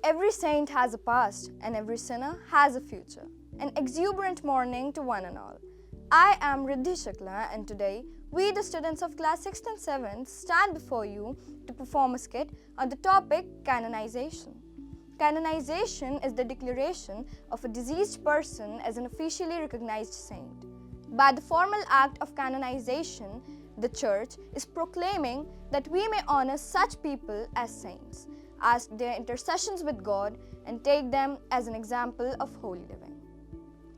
Every saint has a past and every sinner has a future. An exuberant morning to one and all. I am Riddhi Shukla and today we, the students of class 6th and 7th, stand before you to perform a skit on the topic Canonization. Canonization is the declaration of a deceased person as an officially recognized saint. By the formal act of canonization, the Church is proclaiming that we may honor such people as saints, ask their intercessions with God, and take them as an example of holy living.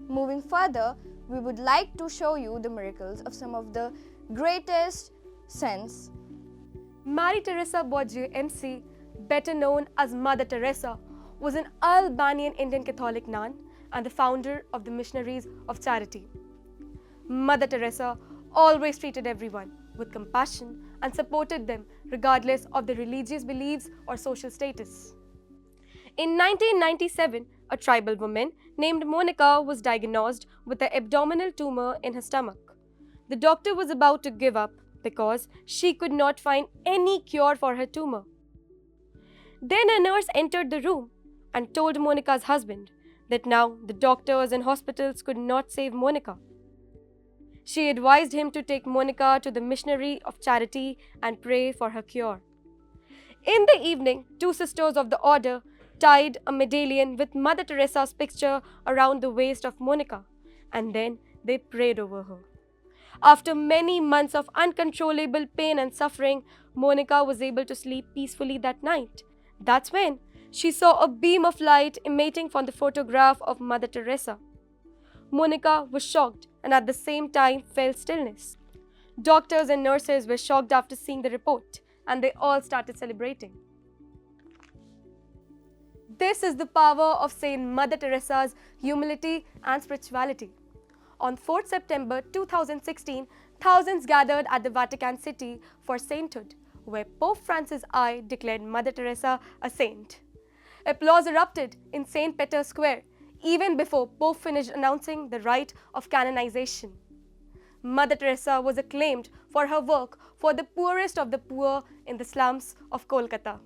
Moving further, we would like to show you the miracles of some of the greatest saints. Marie Teresa B.H.E.L, MC, better known as Mother Teresa, was an Albanian Indian Catholic nun and the founder of the Missionaries of Charity. Mother Teresa always treated everyone with compassion and supported them regardless of their religious beliefs or social status. In 1997, a tribal woman named Monica was diagnosed with an abdominal tumor in her stomach. The doctor was about to give up because she could not find any cure for her tumor. Then a nurse entered the room and told Monica's husband that now the doctors and hospitals could not save Monica. She advised him to take Monica to the Missionary of Charity and pray for her cure. In the evening, two sisters of the order tied a medallion with Mother Teresa's picture around the waist of Monica, and then they prayed over her. After many months of uncontrollable pain and suffering, Monica was able to sleep peacefully that night. That's when she saw a beam of light emanating from the photograph of Mother Teresa. Monica was shocked and at the same time felt stillness. Doctors and nurses were shocked after seeing the report, and they all started celebrating. This is the power of Saint Mother Teresa's humility and spirituality. On 4th September 2016, thousands gathered at the Vatican City for sainthood, where Pope Francis I declared Mother Teresa a saint. Applause erupted in St. Peter's Square, even before Pope finished announcing the rite of canonization. Mother Teresa was acclaimed for her work for the poorest of the poor in the slums of Kolkata.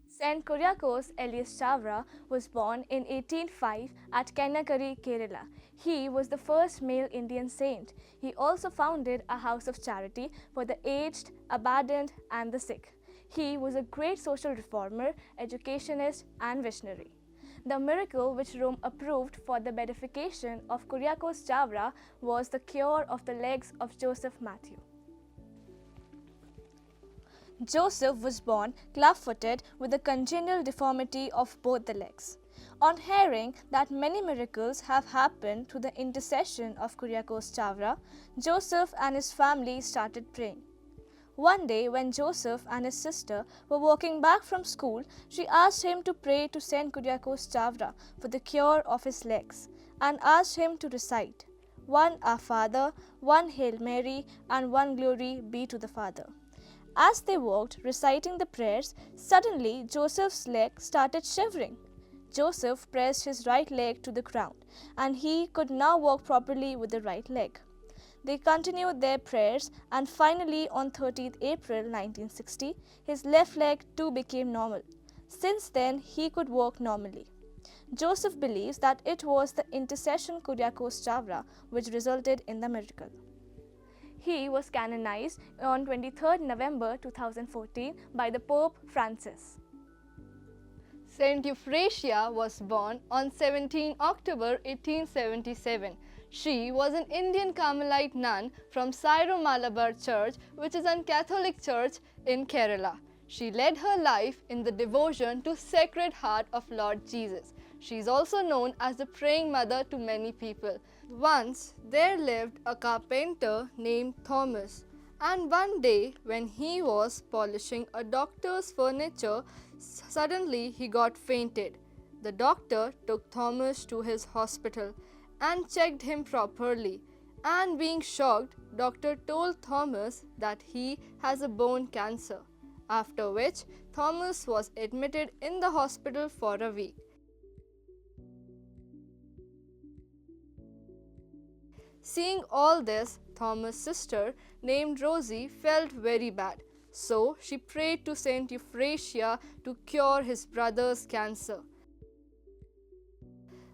Saint Kyriakos Elias Chavra was born in 1805 at Kanyakumari, Kerala. He was the first male Indian saint. He also founded a house of charity for the aged, abandoned, and the sick. He was a great social reformer, educationist, and visionary. The miracle which Rome approved for the beatification of Kyriakos Chavra was the cure of the legs of Joseph Matthew. Joseph was born club-footed with a congenital deformity of both the legs. On hearing that many miracles have happened through the intercession of Kyriakos Chavra, Joseph and his family started praying. One day when Joseph and his sister were walking back from school, she asked him to pray to Saint Kyriakos Chavra for the cure of his legs and asked him to recite, "One Our Father, one Hail Mary, and one Glory be to the Father." As they walked, reciting the prayers, suddenly Joseph's leg started shivering. Joseph pressed his right leg to the ground, and he could now walk properly with the right leg. They continued their prayers, and finally on 30th April 1960, his left leg too became normal. Since then, he could walk normally. Joseph believes that it was the intercession Kyriakos Chavra which resulted in the miracle. He was canonized on 23rd November 2014 by the Pope Francis. Saint Euphrasia was born on 17 October 1877. She was an Indian Carmelite nun from Syro-Malabar Church, which is a Catholic church in Kerala. She led her life in the devotion to Sacred Heart of Lord Jesus. She is also known as the praying mother to many people. Once there lived a carpenter named Thomas, and one day when he was polishing a doctor's furniture, suddenly he got fainted. The doctor took Thomas to his hospital and checked him properly, and being shocked, doctor told Thomas that he has a bone cancer, after which Thomas was admitted in the hospital for a week. Seeing all this, Thomas' sister named Rosie felt very bad. So she prayed to Saint Euphrasia to cure his brother's cancer.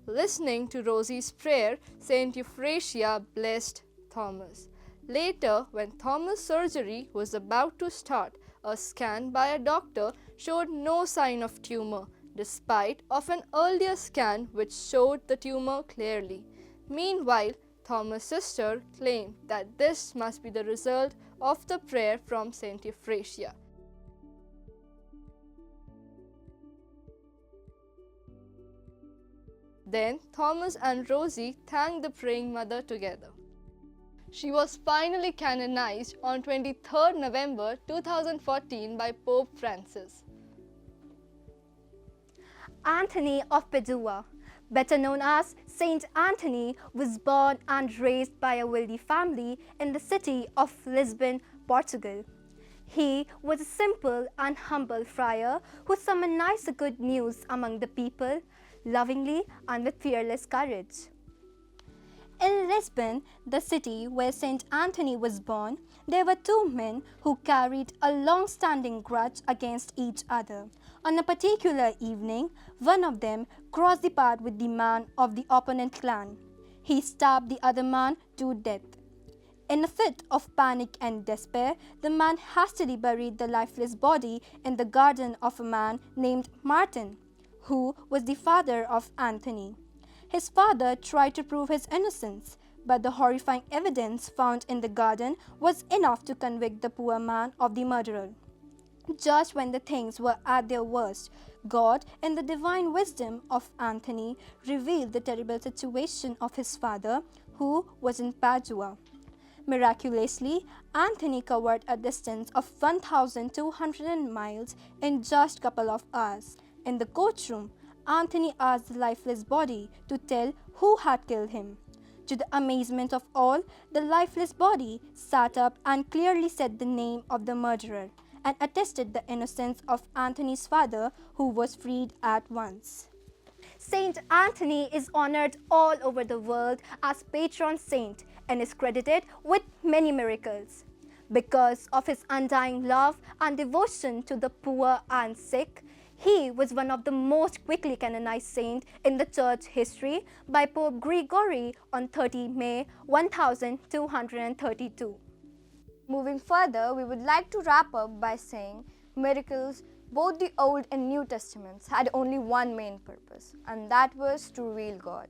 Listening to Rosie's prayer, Saint Euphrasia blessed Thomas. Later, when Thomas' surgery was about to start, a scan by a doctor showed no sign of tumor, despite of an earlier scan which showed the tumor clearly. Meanwhile, Thomas' sister claimed that this must be the result of the prayer from Saint Euphrasia. Then Thomas and Rosie thanked the praying mother together. She was finally canonized on 23rd November 2014 by Pope Francis. Anthony of Padua, better known as Saint Anthony, was born and raised by a wealthy family in the city of Lisbon, Portugal. He was a simple and humble friar who summonized the good news among the people, lovingly and with fearless courage. In Lisbon, the city where Saint Anthony was born, there were two men who carried a long-standing grudge against each other. On a particular evening, one of them crossed the path with the man of the opponent clan. He stabbed the other man to death. In a fit of panic and despair, the man hastily buried the lifeless body in the garden of a man named Martin, who was the father of Anthony. His father tried to prove his innocence, but the horrifying evidence found in the garden was enough to convict the poor man of the murderer. Just when the things were at their worst, God, in the divine wisdom of Anthony, revealed the terrible situation of his father, who was in Padua. Miraculously, Anthony covered a distance of 1,200 miles in just a couple of hours. In the courtroom, Anthony asked the lifeless body to tell who had killed him. To the amazement of all, the lifeless body sat up and clearly said the name of the murderer and attested the innocence of Anthony's father, who was freed at once. Saint Anthony is honored all over the world as patron saint and is credited with many miracles. Because of his undying love and devotion to the poor and sick, he was one of the most quickly canonized saints in the church history by Pope Gregory on 30 May 1232. Moving further, we would like to wrap up by saying miracles, both the Old and New Testaments, had only one main purpose, and that was to reveal God.